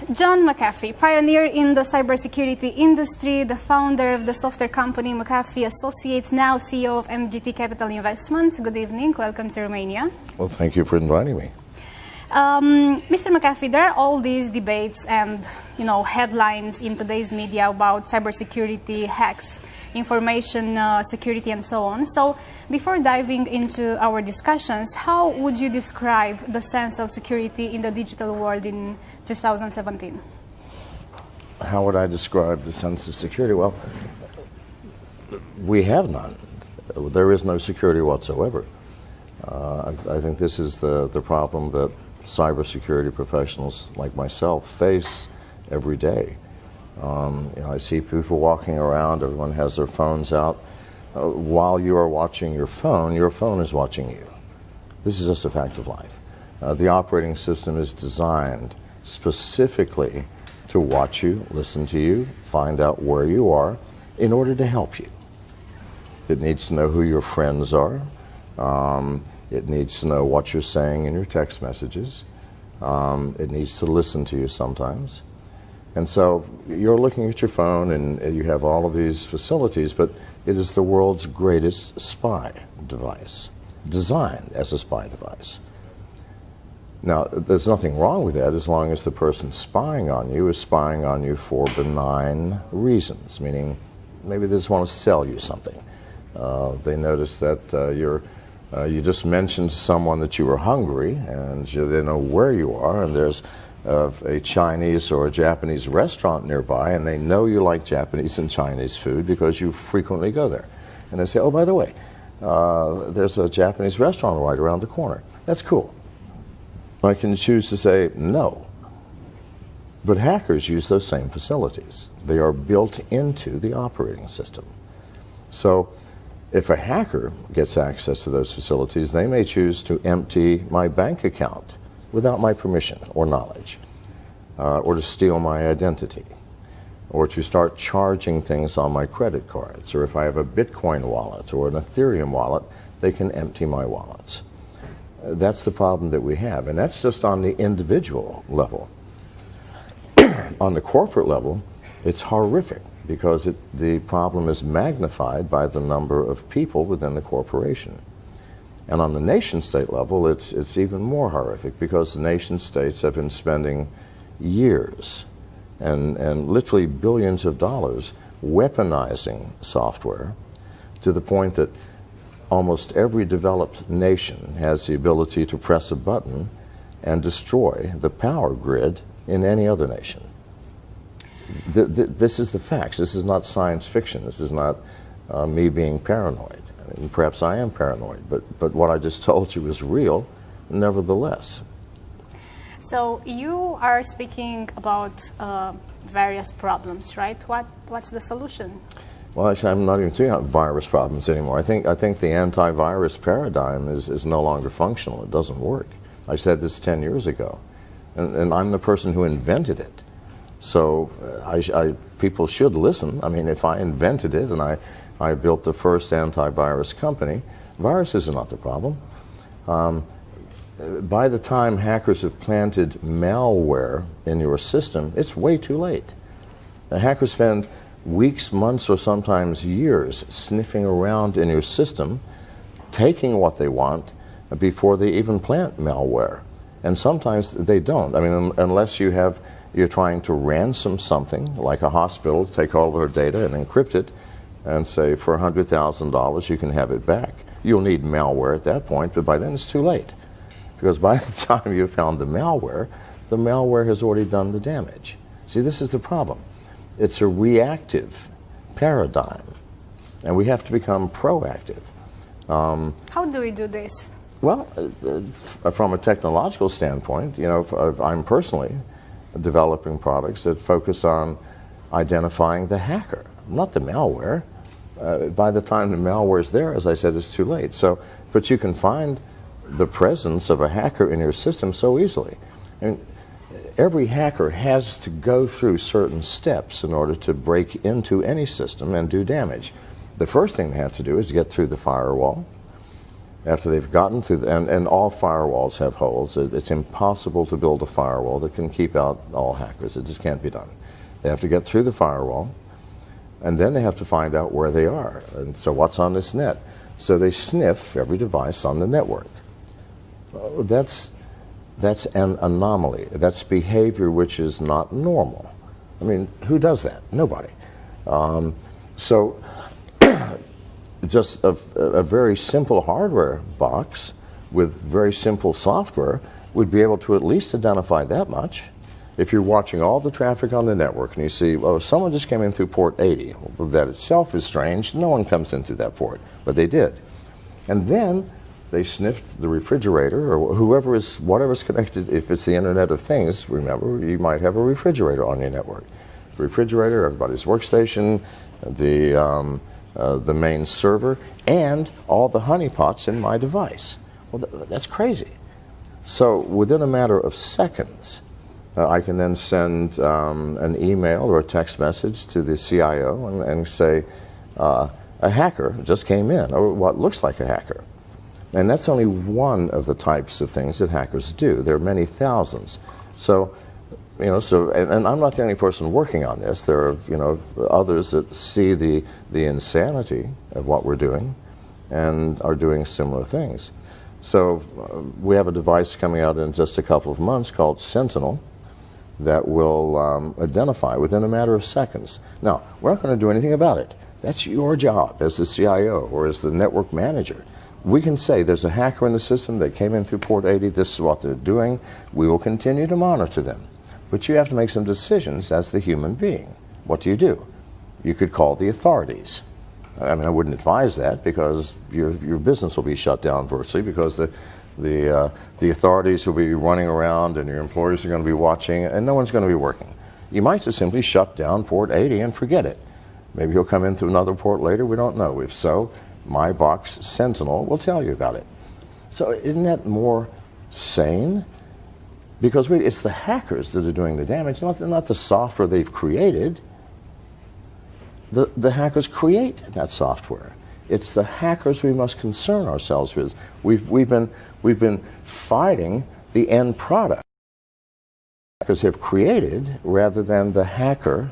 John McAfee, pioneer in the cybersecurity industry, the founder of the software company McAfee Associates, now CEO of MGT Capital Investments. Good evening. Welcome to Romania. Well, thank you for inviting me. Mr. McAfee, there are all these debates and headlines in today's media about cybersecurity, hacks, information security, and so on. So, before diving into our discussions, how would you describe the sense of security in the digital world in 2017? How would I describe the sense of security? Well, we have none. There is no security whatsoever. I think this is the problem that cybersecurity professionals like myself face every day. I see people walking around, everyone has their phones out. While you are watching your phone is watching you. This is just a fact of life. The operating system is designed specifically to watch you, listen to you, find out where you are in order to help you. It needs to know who your friends are. It needs to know what you're saying in your text messages. It needs to listen to you sometimes. And so you're looking at your phone and you have all of these facilities, but it is the world's greatest spy device, designed as a spy device. Now, there's nothing wrong with that as long as the person spying on you is spying on you for benign reasons, meaning maybe they just want to sell you something. They notice that you just mentioned to someone that you were hungry, and they know where you are, and there's a Chinese or a Japanese restaurant nearby, and they know you like Japanese and Chinese food because you frequently go there. And they say, oh, by the way, there's a Japanese restaurant right around the corner. That's cool. I can choose to say no. But hackers use those same facilities. They are built into the operating system. So if a hacker gets access to those facilities, they may choose to empty my bank account without my permission or knowledge, or to steal my identity, or to start charging things on my credit cards, or if I have a Bitcoin wallet or an Ethereum wallet, they can empty my wallets. That's the problem that we have, and that's just on the individual level. On the corporate level, it's horrific because the problem is magnified by the number of people within the corporation. And on the nation-state level, it's even more horrific because the nation-states have been spending years and literally billions of dollars weaponizing software to the point that almost every developed nation has the ability to press a button and destroy the power grid in any other nation. This is the facts. This is not science fiction. This is not me being paranoid. I mean, perhaps I am paranoid, but what I just told you is real, nevertheless. So you are speaking about various problems, right? What's the solution? Well, actually, I'm not even talking about virus problems anymore. I think the antivirus paradigm is no longer functional. It doesn't work. I said this 10 years ago, and I'm the person who invented it. So people should listen. I mean, if I invented it and I built the first antivirus company, viruses are not the problem. By the time hackers have planted malware in your system, it's way too late. The hackers spend weeks, months, or sometimes years sniffing around in your system, taking what they want before they even plant malware. And sometimes they don't. I mean, unless you're trying to ransom something, like a hospital, take all their data and encrypt it, and say for $100,000 you can have it back. You'll need malware at that point, but by then it's too late. Because by the time you found the malware has already done the damage. See, this is the problem. It's a reactive paradigm, and we have to become proactive. How do we do this? Well, from a technological standpoint, I'm personally developing products that focus on identifying the hacker, not the malware. By the time the malware is there, as I said, it's too late. But you can find the presence of a hacker in your system so easily. And every hacker has to go through certain steps in order to break into any system and do damage. The first thing they have to do is get through the firewall. after they've gotten through, and all firewalls have holes. It's impossible to build a firewall that can keep out all hackers. It just can't be done. They have to get through the firewall, and then they have to find out where they are. And so what's on this net? So they sniff every device on the network. That's an anomaly. That's behavior which is not normal. I mean, who does that? Nobody. So just a very simple hardware box with very simple software would be able to at least identify that much. If you're watching all the traffic on the network and you see, well, someone just came in through port 80, well, that itself is strange. No one comes in through that port, but they did. And then they sniffed the refrigerator or whatever's connected. If it's the Internet of Things, remember, you might have a refrigerator on your network. The refrigerator, everybody's workstation, the main server, and all the honeypots in my device. Well, that's crazy. So within a matter of seconds, I can then send an email or a text message to the CIO and say, a hacker just came in, or what looks like a hacker. And that's only one of the types of things that hackers do. There are many thousands. So, and I'm not the only person working on this. There are, others that see the insanity of what we're doing and are doing similar things. So we have a device coming out in just a couple of months called Sentinel that will identify within a matter of seconds. Now, we're not going to do anything about it. That's your job as the CIO or as the network manager. We can say there's a hacker in the system that came in through port 80, this is what they're doing. We will continue to monitor them. But you have to make some decisions as the human being. What do? You could call the authorities. I mean, I wouldn't advise that because your business will be shut down virtually because the authorities will be running around and your employers are going to be watching and no one's going to be working. You might just simply shut down port 80 and forget it. Maybe he'll come in through another port later, we don't know. If so, my box Sentinel will tell you about it. So isn't that more sane? Because it's the hackers that are doing the damage, not the software they've created. The hackers create that software. It's the hackers we must concern ourselves with. We've been fighting the end product hackers have created rather than the hacker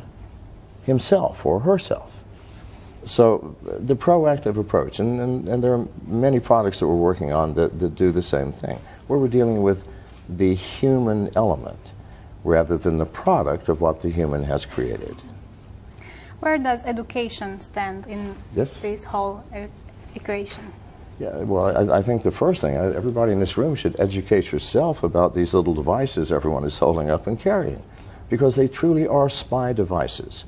himself or herself. So the proactive approach, and there are many products that we're working on that do the same thing, where we're dealing with the human element rather than the product of what the human has created. Where does education stand in this whole equation? Yeah, well, I think the first thing, everybody in this room should educate yourself about these little devices everyone is holding up and carrying, because they truly are spy devices.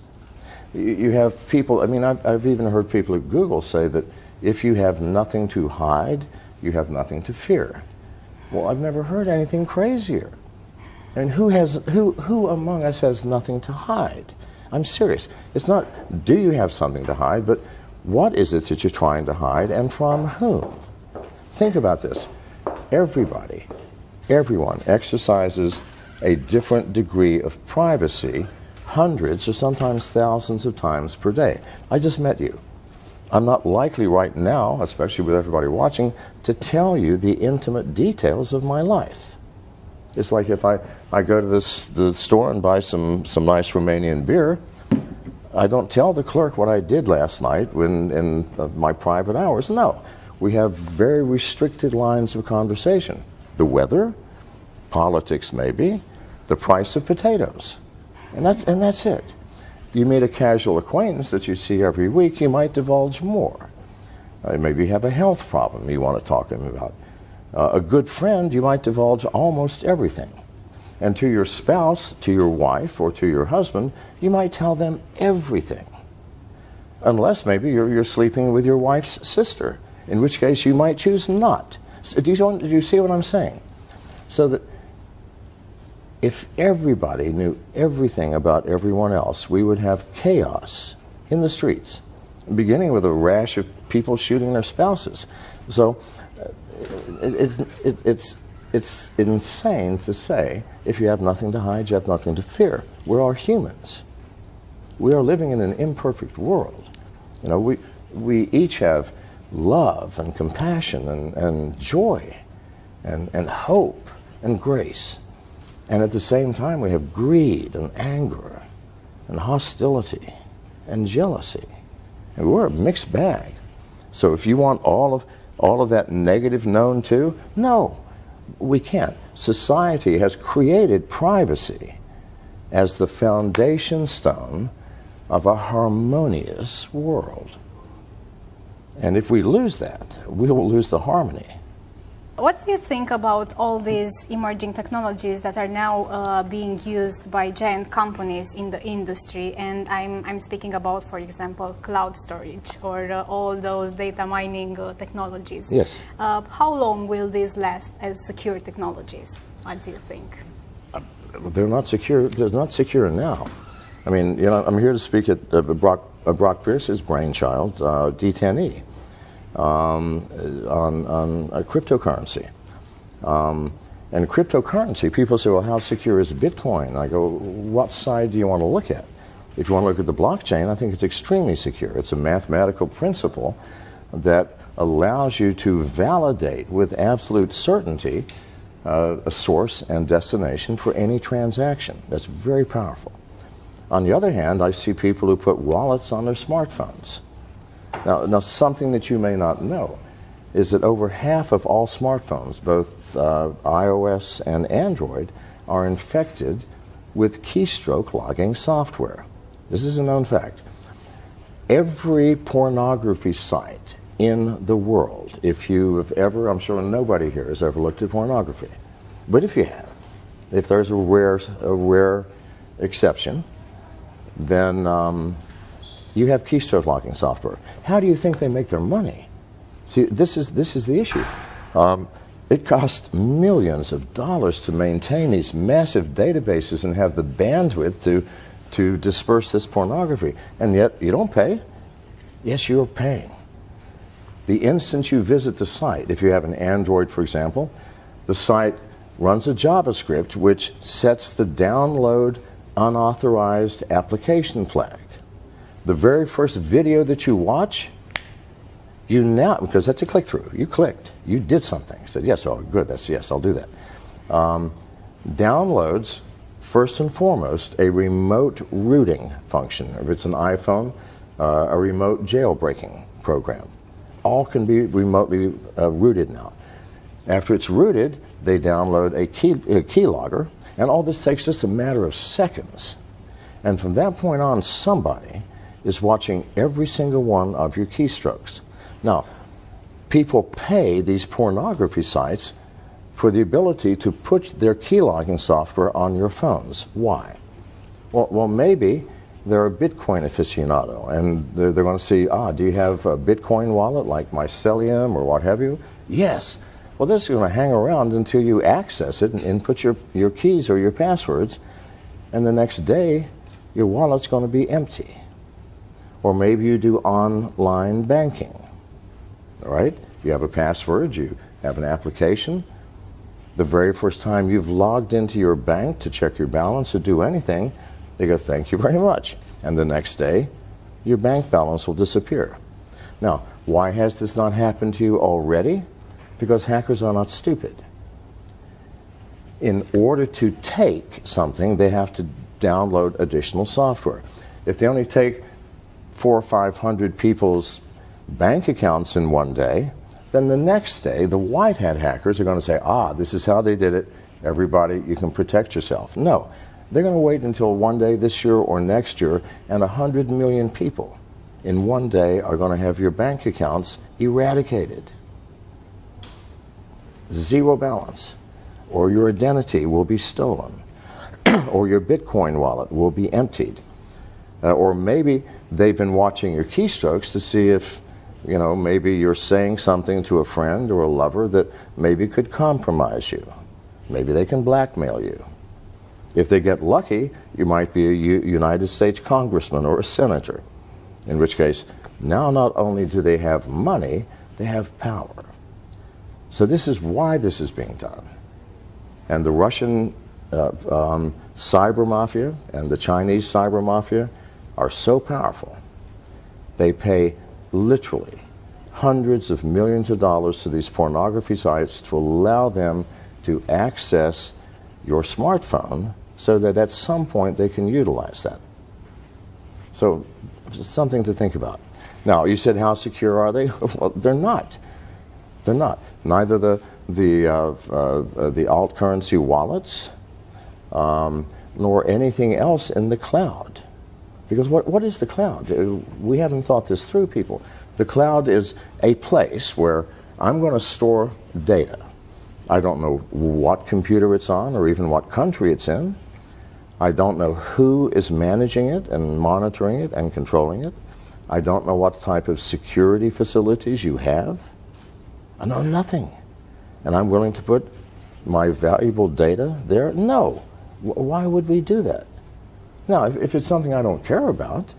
You have people, I mean, I've even heard people at Google say that if you have nothing to hide, you have nothing to fear. Well, I've never heard anything crazier. And who among us has nothing to hide? I'm serious. It's not, do you have something to hide, but what is it that you're trying to hide and from whom? Think about this. Everybody, everyone exercises a different degree of privacy hundreds or sometimes thousands of times per day. I just met you. I'm not likely right now, especially with everybody watching, to tell you the intimate details of my life. It's like if I go to the store and buy some nice Romanian beer, I don't tell the clerk what I did last night in my private hours. No. We have very restricted lines of conversation. The weather, politics maybe, the price of potatoes. And that's it. You meet a casual acquaintance that you see every week, you might divulge more. Maybe you have a health problem you want to talk to them about. A good friend, you might divulge almost everything. And to your spouse, to your wife, or to your husband, you might tell them everything. Unless maybe you're sleeping with your wife's sister, in which case you might choose not. Do you see what I'm saying? So that if everybody knew everything about everyone else, we would have chaos in the streets, beginning with a rash of people shooting their spouses. So it's insane to say if you have nothing to hide, you have nothing to fear. We're all humans. We are living in an imperfect world. You know, we each have love and compassion and joy and hope and grace. And at the same time, we have greed and anger and hostility and jealousy. And we're a mixed bag. So if you want all of that negative known too, no, we can't. Society has created privacy as the foundation stone of a harmonious world. And if we lose that, we will lose the harmony. What do you think about all these emerging technologies that are now being used by giant companies in the industry? And I'm speaking about, for example, cloud storage or all those data mining technologies. Yes. How long will these last as secure technologies? What do you think? They're not secure. They're not secure now. I mean, you know, I'm here to speak at Brock Pierce's brainchild, D10E. On cryptocurrency. And cryptocurrency, people say, well, how secure is Bitcoin? I go, what side do you want to look at? If you want to look at the blockchain, I think it's extremely secure. It's a mathematical principle that allows you to validate with absolute certainty a source and destination for any transaction. That's very powerful. On the other hand, I see people who put wallets on their smartphones. Now, something that you may not know is that over half of all smartphones, both iOS and Android, are infected with keystroke logging software. This is a known fact. Every pornography site in the world, if you have ever, I'm sure nobody here has ever looked at pornography, but if you have, if there's a rare exception, then you have keystroke locking software. How do you think they make their money? See, this is the issue. It costs millions of dollars to maintain these massive databases and have the bandwidth to disperse this pornography, and yet you don't pay. Yes, you're paying. The instant you visit the site, if you have an Android, for example, the site runs a JavaScript which sets the download unauthorized application flag. The very first video that you watch, you now, because that's a click-through, you clicked, you did something. You said, yes, oh, good, that's yes, I'll do that. Downloads, first and foremost, a remote rooting function. If it's an iPhone, a remote jailbreaking program. All can be remotely rooted now. After it's rooted, they download a keylogger, and all this takes just a matter of seconds. And from that point on, somebody is watching every single one of your keystrokes. Now, people pay these pornography sites for the ability to put their keylogging software on your phones. Why? Well, maybe they're a Bitcoin aficionado, and they're going to see, do you have a Bitcoin wallet like Mycelium or what have you? Yes. Well, they're just going to hang around until you access it and input your keys or your passwords, and the next day, your wallet's going to be empty. Or maybe you do online banking, all right? You have a password, you have an application. The very first time you've logged into your bank to check your balance or do anything, they go, thank you very much. And the next day, your bank balance will disappear. Now, why has this not happened to you already? Because hackers are not stupid. In order to take something, they have to download additional software. If they only take 400 or 500 people's bank accounts in one day, then the next day the white hat hackers are going to say, this is how they did it, everybody, you can protect yourself. No, they're going to wait until one day this year or next year, and 100 million people in one day are going to have your bank accounts eradicated. Zero balance. Or your identity will be stolen. Or your Bitcoin wallet will be emptied. Or maybe they've been watching your keystrokes to see if, you know, maybe you're saying something to a friend or a lover that maybe could compromise you. Maybe they can blackmail you. If they get lucky, you might be a United States congressman or a senator, in which case, now not only do they have money, they have power. So this is why this is being done. And the Russian cyber mafia and the Chinese cyber mafia are so powerful. They pay literally hundreds of millions of dollars to these pornography sites to allow them to access your smartphone so that at some point they can utilize that. So, something to think about. Now, you said, how secure are they? Well, they're not. They're not. Neither the alt currency wallets nor anything else in the cloud. Because what is the cloud? We haven't thought this through, people. The cloud is a place where I'm going to store data. I don't know what computer it's on or even what country it's in. I don't know who is managing it and monitoring it and controlling it. I don't know what type of security facilities you have. I know nothing. And I'm willing to put my valuable data there? No. Why would we do that? Now, if it's something I don't care about,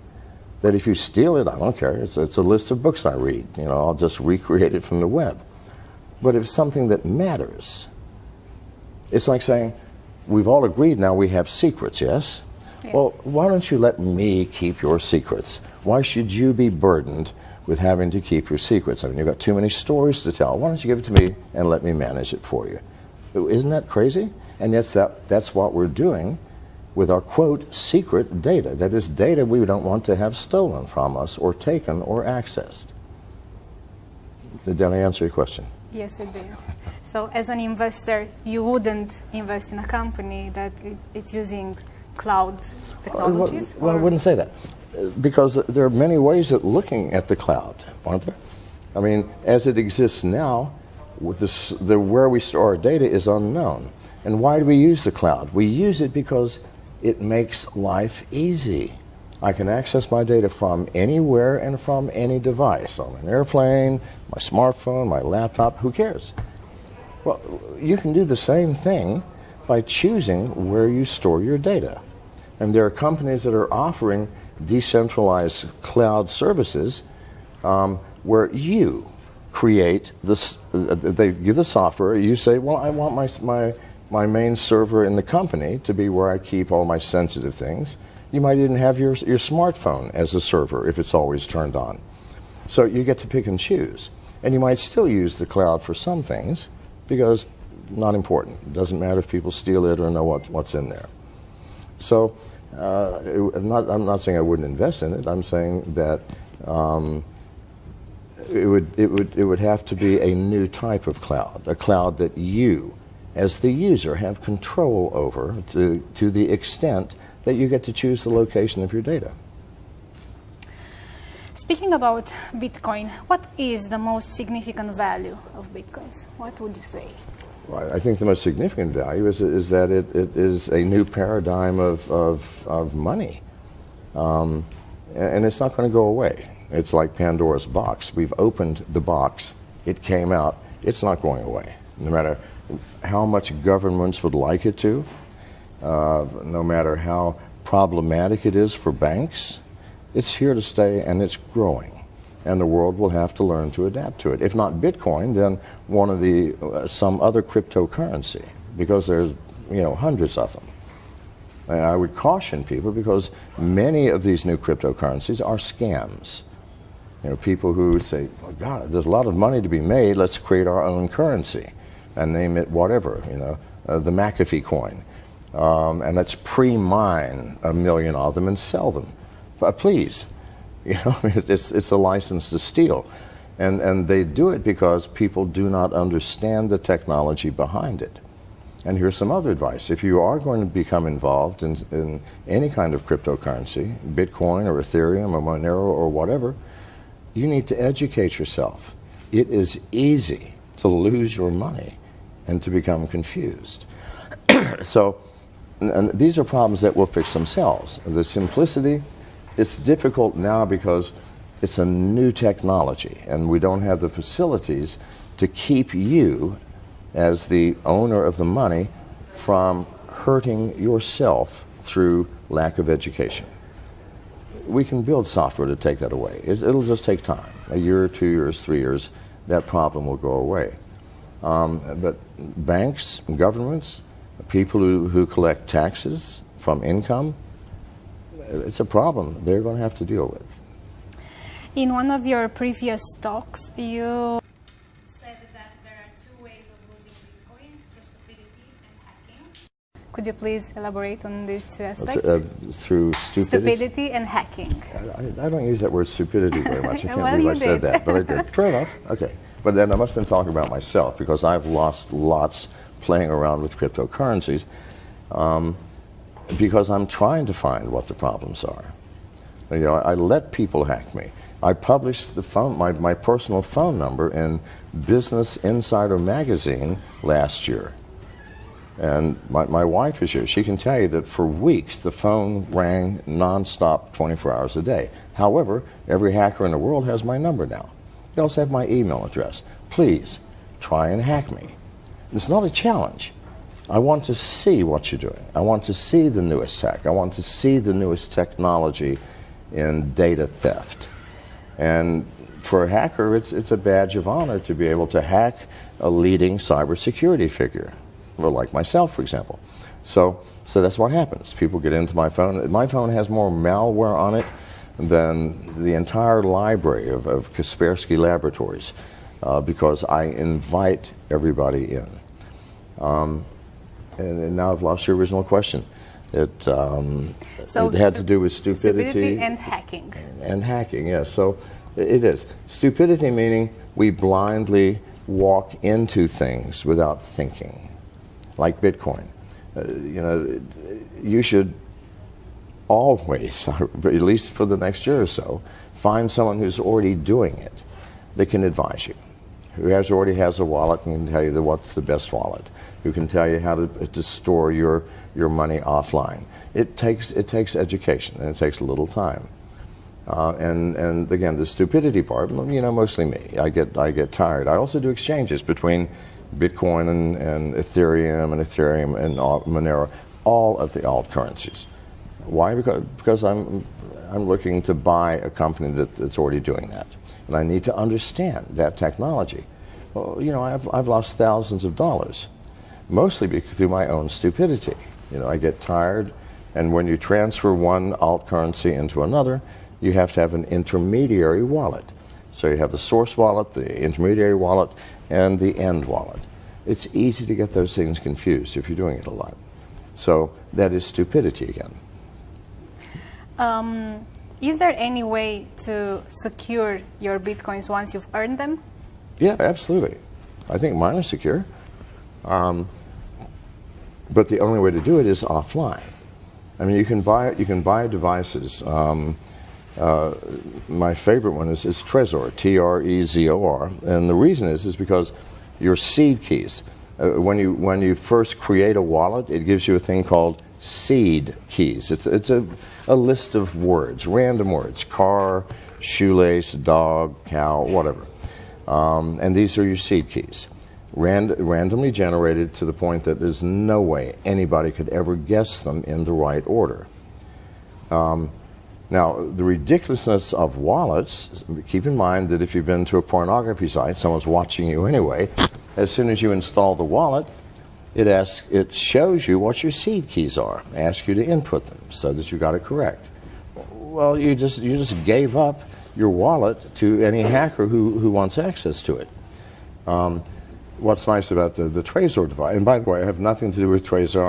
that if you steal it, I don't care. It's a list of books I read. You know, I'll just recreate it from the web. But if it's something that matters, it's like saying, we've all agreed now we have secrets, yes? Yes. Well, why don't you let me keep your secrets? Why should you be burdened with having to keep your secrets? I mean, you've got too many stories to tell. Why don't you give it to me and let me manage it for you? Isn't that crazy? And yet that's what we're doing with our, quote, secret data. That is data we don't want to have stolen from us or taken or accessed. Did I answer your question? Yes, it did. So as an investor, you wouldn't invest in a company that it's using cloud technologies? Well, I wouldn't say that. Because there are many ways of looking at the cloud, aren't there? I mean, as it exists now, with where we store our data is unknown. And why do we use the cloud? We use it because it makes life easy. I can access my data from anywhere and from any device, on an airplane, my smartphone, my laptop, who cares? Well, you can do the same thing by choosing where you store your data. And there are companies that are offering decentralized cloud services where you create this, they give the software, you say, well, I want my main server in the company to be where I keep all my sensitive things. You might even have your smartphone as a server if it's always turned on. So you get to pick and choose. And you might still use the cloud for some things because not important. It doesn't matter if people steal it or know what's in there. So I'm not saying I wouldn't invest in it. I'm saying that it would have to be a new type of cloud, a cloud that you, as the user, have control over to the extent that you get to choose the location of your data. Speaking about Bitcoin, what is the most significant value of Bitcoins? What would you say? Well, I think the most significant value is that it is a new paradigm of money. And it's not going to go away. It's like Pandora's box. We've opened the box. It came out. It's not going away. No matter how much governments would like it to, no matter how problematic it is for banks, it's here to stay and it's growing. And the world will have to learn to adapt to it. If not Bitcoin, then one of some other cryptocurrency, because there's hundreds of them. And I would caution people because many of these new cryptocurrencies are scams. People who say, oh, God, there's a lot of money to be made, let's create our own currency and name it whatever, the McAfee coin. And let's pre-mine 1 million of them and sell them. But please, it's a license to steal. And they do it because people do not understand the technology behind it. And here's some other advice. If you are going to become involved in any kind of cryptocurrency, Bitcoin or Ethereum or Monero or whatever, you need to educate yourself. It is easy to lose your money and to become confused. So, and these are problems that will fix themselves. The simplicity, it's difficult now because it's a new technology and we don't have the facilities to keep you as the owner of the money from hurting yourself through lack of education. We can build software to take that away. It'll just take time. A year, 2 years, 3 years, that problem will go away. But banks, governments, people who collect taxes from income, it's a problem they're going to have to deal with. In one of your previous talks, you said that there are two ways of losing Bitcoin, through stupidity and hacking. Could you please elaborate on these two aspects? Through stupidity? Stupidity and hacking. I don't use that word stupidity very much. I can't Well, believe I you said did. that, but I did. Fair enough. Okay. But then I must have been talking about myself, because I've lost lots playing around with cryptocurrencies, because I'm trying to find what the problems are. You know, I let people hack me. I published the phone, my personal phone number in Business Insider magazine last year. And my wife is here. She can tell you that for weeks the phone rang nonstop 24 hours a day. However, every hacker in the world has my number now. They also have my email address. Please, try and hack me. It's not a challenge. I want to see what you're doing. I want to see the newest tech. I want to see the newest technology in data theft. And for a hacker, it's a badge of honor to be able to hack a leading cybersecurity figure, well, like myself, for example. So that's what happens. People get into my phone. My phone has more malware on it than the entire library of Kaspersky Laboratories, because I invite everybody in. And now I've lost your original question. It had to do with stupidity and hacking. And hacking, yes. So it is. Stupidity meaning we blindly walk into things without thinking, like Bitcoin. You know, you should always, at least for the next year or so, find someone who's already doing it that can advise you, who already has a wallet and can tell you what's the best wallet, who can tell you how to store your money offline. It takes education, and it takes a little time. And again, the stupidity part, you know, mostly me. I get tired. I also do exchanges between Bitcoin and Ethereum and Monero, all of the alt currencies. Why? Because I'm looking to buy a company that's already doing that, and I need to understand that technology. Well, you know, I've lost thousands of dollars, mostly through my own stupidity. You know, I get tired, and when you transfer one alt currency into another, you have to have an intermediary wallet. So you have the source wallet, the intermediary wallet, and the end wallet. It's easy to get those things confused if you're doing it a lot. So that is stupidity again. Is there any way to secure your Bitcoins once you've earned them? Yeah, absolutely. I think mine are secure. But the only way to do it is offline. I mean, you can buy devices. My favorite one is Trezor, Trezor, and the reason is because your seed keys. When you first create a wallet, it gives you a thing called seed keys. It's a list of words, random words: car, shoelace, dog, cow, whatever. And these are your seed keys, randomly generated to the point that there's no way anybody could ever guess them in the right order. Now, the ridiculousness of wallets, keep in mind that if you've been to a pornography site, someone's watching you anyway. As soon as you install the wallet, it shows you what your seed keys are, asks you to input them so that you got it correct. Well, you just gave up your wallet to any hacker who wants access to it. What's nice about the Trezor device, and by the way, I have nothing to do with Trezor.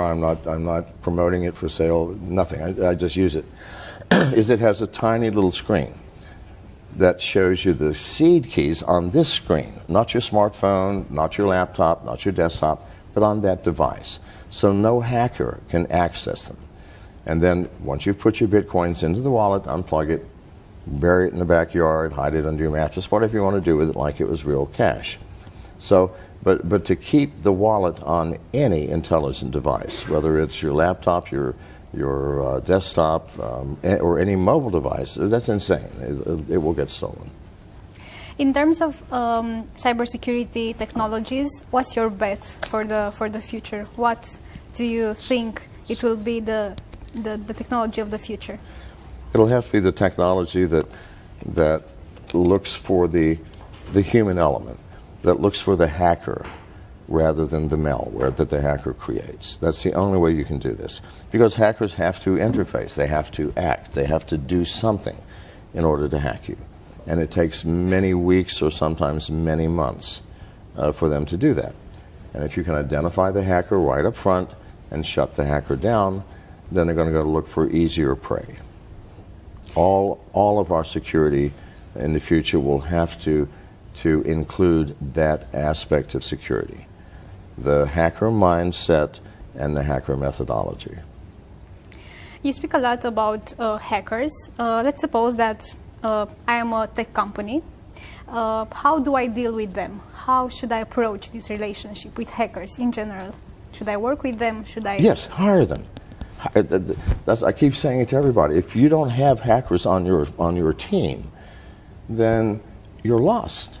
I'm not promoting it for sale. Nothing. I just use it. Is it has a tiny little screen that shows you the seed keys on this screen, not your smartphone, not your laptop, not your desktop, but on that device. So no hacker can access them. And then once you've put your Bitcoins into the wallet, unplug it, bury it in the backyard, hide it under your mattress, whatever you want to do with it, like it was real cash. So, but to keep the wallet on any intelligent device, whether it's your laptop, your desktop, or any mobile device, that's insane. It will get stolen. In terms of cybersecurity technologies, what's your bet for the future? What do you think it will be the technology of the future? It'll have to be the technology that looks for the human element, that looks for the hacker rather than the malware that the hacker creates. That's the only way you can do this. Because hackers have to interface, they have to act, they have to do something in order to hack you. And it takes many weeks or sometimes many months for them to do that. And if you can identify the hacker right up front and shut the hacker down, then they're going to go look for easier prey. All of our security in the future will have to include that aspect of security, the hacker mindset and the hacker methodology. You speak a lot about hackers. Let's suppose that I am a tech company. How do I deal with them? How should I approach this relationship with hackers in general? Should I work with them? Should I? Yes, hire them. I keep saying it to everybody. If you don't have hackers on your team, then you're lost.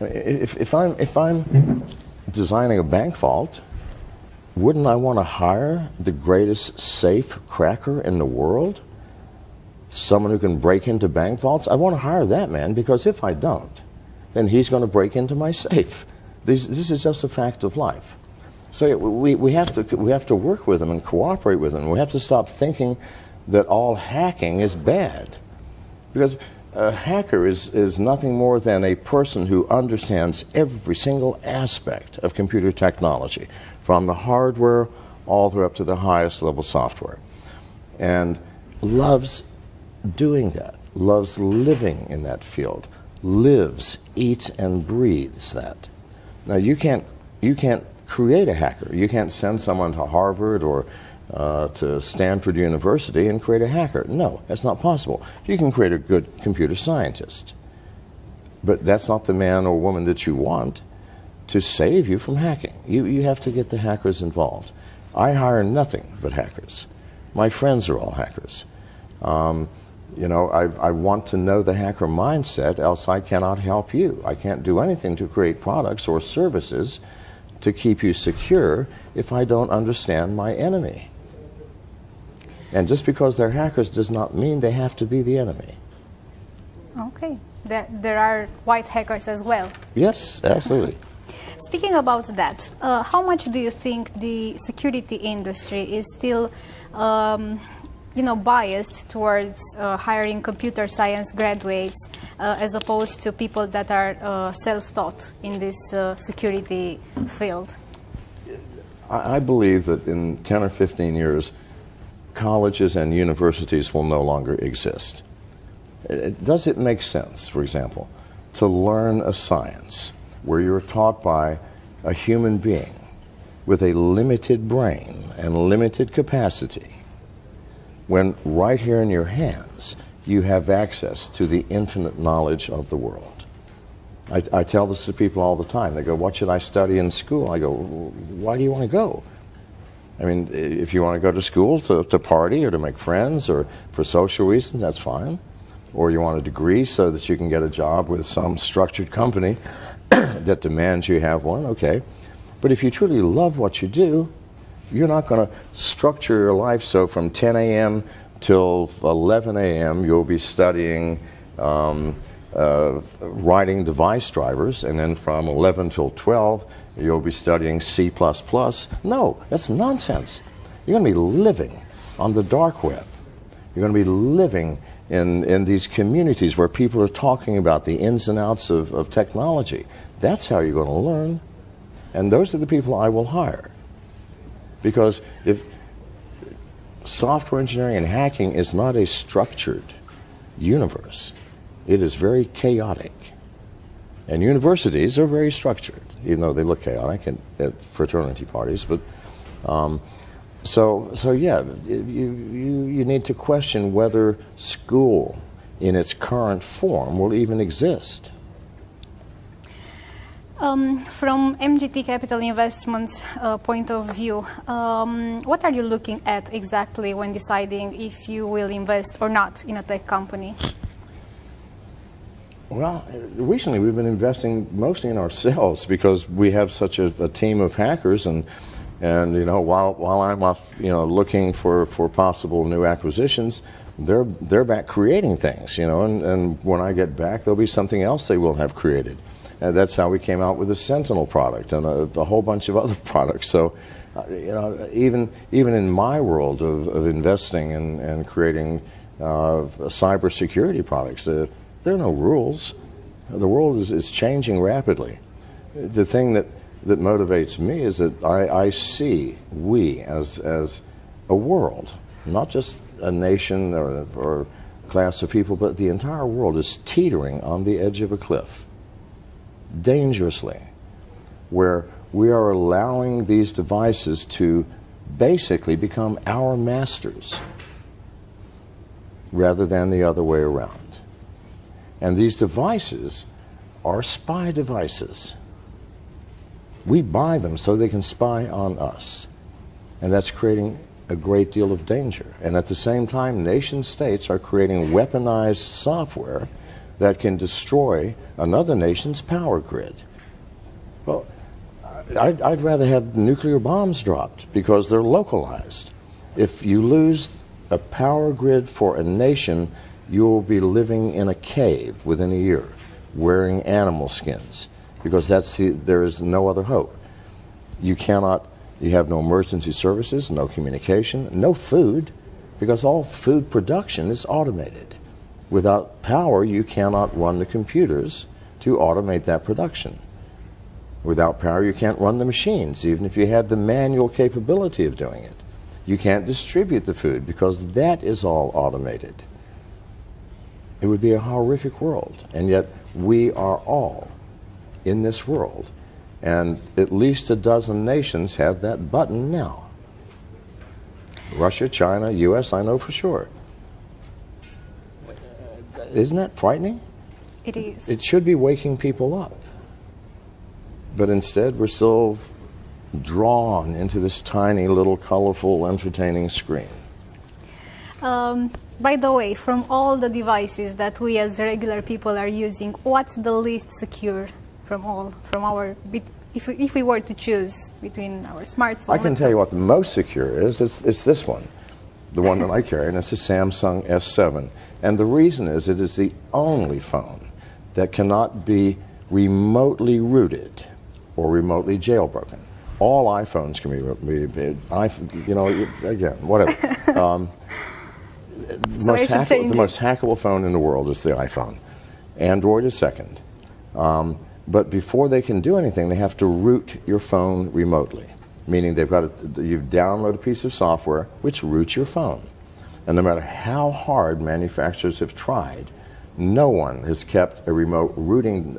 If I'm designing a bank vault, wouldn't I want to hire the greatest safe cracker in the world? Someone who can break into bank vaults? I want to hire that man, because if I don't, then he's going to break into my safe. This is just a fact of life. So we have to work with them and cooperate with them. We have to stop thinking that all hacking is bad, because a hacker is nothing more than a person who understands every single aspect of computer technology, from the hardware all the way up to the highest level software, and loves doing that, loves living in that field, lives, eats, and breathes that. Now you can't create a hacker. You can't send someone to Harvard or to Stanford University and create a hacker. No, that's not possible. You can create a good computer scientist, but that's not the man or woman that you want to save you from hacking. You have to get the hackers involved. I hire nothing but hackers. My friends are all hackers. You know, I want to know the hacker mindset, else I cannot help you. I can't do anything to create products or services to keep you secure if I don't understand my enemy. And just because they're hackers does not mean they have to be the enemy. Okay. There are white hackers as well. Yes, absolutely. Speaking about that, how much do you think the security industry is still biased towards hiring computer science graduates as opposed to people that are self-taught in this security field? I believe that in 10 or 15 years, colleges and universities will no longer exist. Does it make sense, for example, to learn a science where you're taught by a human being with a limited brain and limited capacity, when right here in your hands you have access to the infinite knowledge of the world? I tell this to people all the time. They go, what should I study in school? I go, why do you want to go? I mean, if you want to go to school to party or to make friends or for social reasons, that's fine. Or you want a degree so that you can get a job with some structured company that demands you have one, okay. But if you truly love what you do, you're not going to structure your life so from 10 a.m. till 11 a.m. you'll be studying writing device drivers, and then from 11 till 12 you'll be studying C++. No, that's nonsense. You're going to be living on the dark web. You're going to be living in these communities where people are talking about the ins and outs of technology. That's how you're going to learn. And those are the people I will hire. Because if software engineering and hacking is not a structured universe, it is very chaotic. And universities are very structured, even though they look chaotic at fraternity parties. But so yeah, you need to question whether school in its current form will even exist. From MGT Capital Investments point of view, what are you looking at exactly when deciding if you will invest or not in a tech company? Well, recently we've been investing mostly in ourselves because we have such a team of hackers, and you know, while I'm off, you know, looking for possible new acquisitions, they're back creating things, you know, and when I get back, there'll be something else they will have created. And that's how we came out with the Sentinel product and a whole bunch of other products. So, you know, even in my world of investing and creating cybersecurity products, There are no rules. The world is changing rapidly. The thing that motivates me is that I see we as a world, not just a nation or class of people, but the entire world is teetering on the edge of a cliff, dangerously, where we are allowing these devices to basically become our masters rather than the other way around. And these devices are spy devices. We buy them so they can spy on us. And that's creating a great deal of danger. And at the same time, nation states are creating weaponized software that can destroy another nation's power grid. Well, I'd rather have nuclear bombs dropped because they're localized. If you lose a power grid for a nation, you will be living in a cave within a year, wearing animal skins, because there is no other hope. You have no emergency services, no communication, no food, because all food production is automated. Without power, you cannot run the computers to automate that production. Without power, you can't run the machines, even if you had the manual capability of doing it. You can't distribute the food because that is all automated. It would be a horrific world, and yet we are all in this world, and at least a dozen nations have that button now. Russia, China, US, I know for sure. Isn't that frightening? It is. It should be waking people up. But instead, we're still drawn into this tiny little colorful entertaining screen. By the way, from all the devices that we as regular people are using, what's the least secure from all? If we were to choose between our smartphone. I can tell you what the most secure is. It's this one, the one that I carry, and it's a Samsung S7. And the reason is it is the only phone that cannot be remotely rooted or remotely jailbroken. All iPhones can be again, whatever. The most hackable phone in the world is the iPhone. Android is second. But before they can do anything, they have to root your phone remotely, meaning you download a piece of software which roots your phone. And no matter how hard manufacturers have tried, no one has kept a remote rooting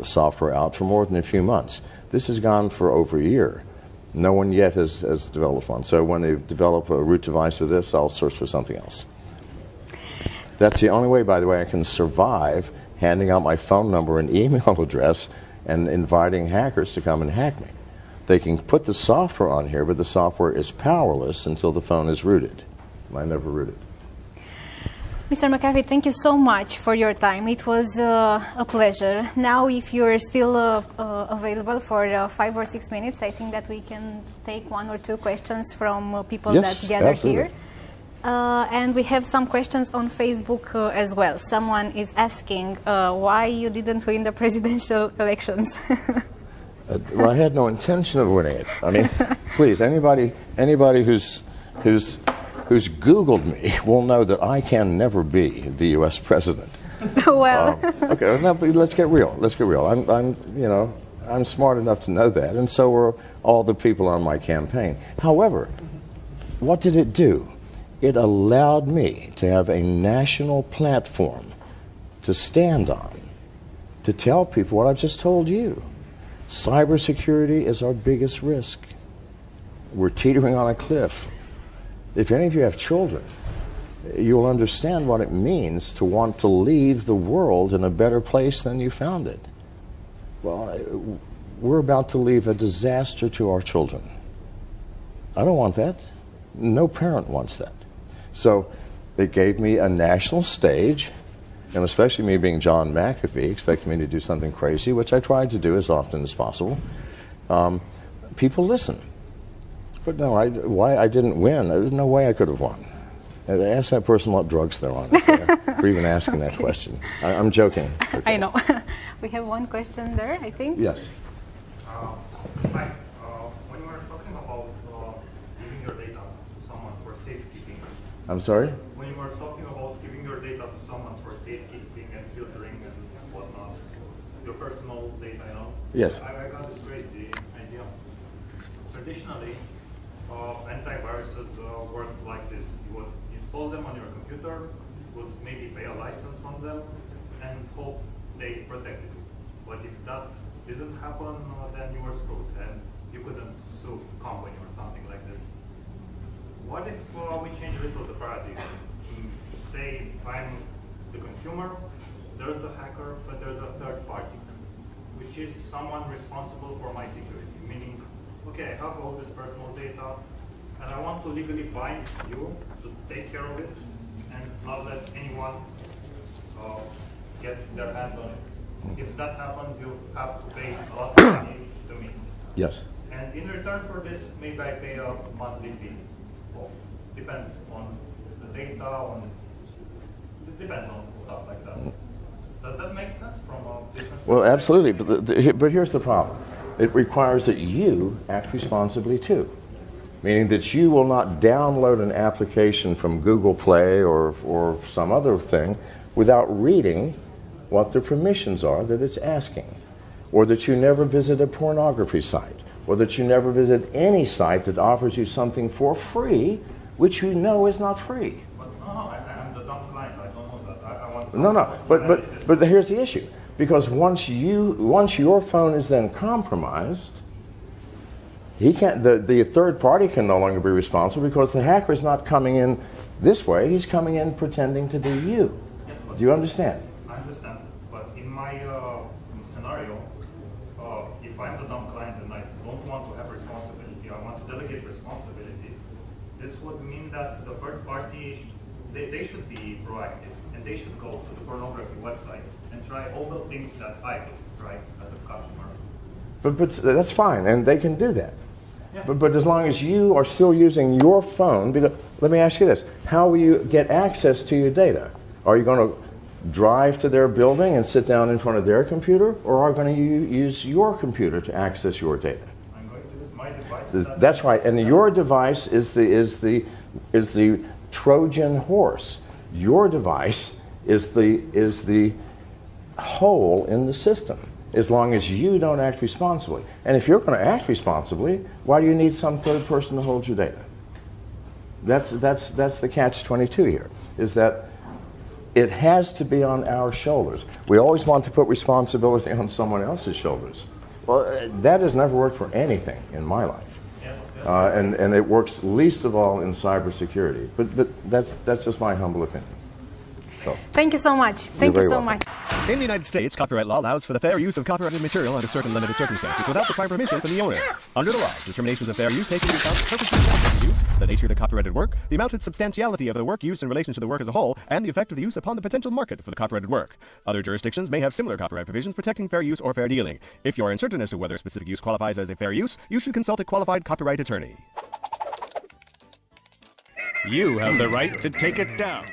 software out for more than a few months. This has gone for over a year. No one yet has developed one. So when they develop a root device for this, I'll search for something else. That's the only way, by the way, I can survive handing out my phone number and email address and inviting hackers to come and hack me. They can put the software on here, but the software is powerless until the phone is rooted. I never root it. Mr. McAfee, thank you so much for your time. It was a pleasure. Now, if you're still available for 5 or 6 minutes, I think that we can take 1 or 2 questions from people that gather here. And we have some questions on Facebook as well. Someone is asking why you didn't win the presidential elections. Well, I had no intention of winning it. I mean, please, anybody who's Googled me will know that I can never be the U.S. president. Well, okay, no, but let's get real. Let's get real. I'm smart enough to know that, and so were all the people on my campaign. However, what did it do? It allowed me to have a national platform to stand on, to tell people what I've just told you. Cybersecurity is our biggest risk. We're teetering on a cliff. If any of you have children, you'll understand what it means to want to leave the world in a better place than you found it. Well, we're about to leave a disaster to our children. I don't want that. No parent wants that. So it gave me a national stage, and especially me being John McAfee, expecting me to do something crazy, which I tried to do as often as possible. People listen. But no, why I didn't win, there's no way I could have won. Ask that person what drugs they're on for even asking that question. I'm joking. Okay. I know. We have one question there, I think. Yes. Hi. When you were talking about giving your data to someone for safekeeping. I'm sorry? When you were talking about giving your data to someone for safekeeping and your personal data, you know? Yes. I got this crazy idea. Traditionally, antiviruses work like this. You would install them on your computer, would maybe pay a license on them, and hope they protect you. But if that didn't happen, then you were screwed, and you couldn't sue a company or something like this. What if we change a little the paradigm? Say I'm the consumer, there's the hacker, but there's a third party, which is someone responsible for my security. Meaning, okay, I have all this personal data, and I want to legally bind you to take care of it and not let anyone get their hands on it. If that happens, you have to pay a lot of money to me. Yes. And in return for this, maybe I pay a monthly fee. Well, depends on the data, it depends on stuff like that. Does that make sense from a business? Well, absolutely, but here's the problem. It requires that you act responsibly too, meaning that you will not download an application from Google Play or some other thing without reading what the permissions are that it's asking, or that you never visit a pornography site, or that you never visit any site that offers you something for free, which you know is not free. But no, I'm the dumb client. I don't know that. I want No, but here's the issue. Because once your phone is then compromised, he can't. The third party can no longer be responsible because the hacker is not coming in this way. He's coming in pretending to be you. Yes, Do you understand? I understand. But in my scenario, if I'm the dumb client and I don't want to have responsibility, I want to delegate responsibility. This would mean that the third party, they should be proactive, and they should go to the pornography websites and try all the things that I could try as a customer. But that's fine, and they can do that. Yeah. But as long as you are still using your phone, because, let me ask you this, how will you get access to your data? Are you going to drive to their building and sit down in front of their computer, or are you going to use your computer to access your data? I'm going to use my device. That's right, and your device is the Trojan horse. Your device is the hole in the system, as long as you don't act responsibly. And if you're going to act responsibly, why do you need some third person to hold your data? That's the catch-22 here, is that it has to be on our shoulders. We always want to put responsibility on someone else's shoulders. Well, that has never worked for anything in my life. Yes. And it works least of all in cybersecurity. But that's just my humble opinion. So, Thank you so much. Thank you so much. In the United States, copyright law allows for the fair use of copyrighted material under certain limited circumstances without the prior permission from the owner. Under the law, determinations of fair use take into account the purpose of the use, the nature of the copyrighted work, the amount and substantiality of the work used in relation to the work as a whole, and the effect of the use upon the potential market for the copyrighted work. Other jurisdictions may have similar copyright provisions protecting fair use or fair dealing. If you are uncertain as to whether a specific use qualifies as a fair use, you should consult a qualified copyright attorney. You have the right to take it down.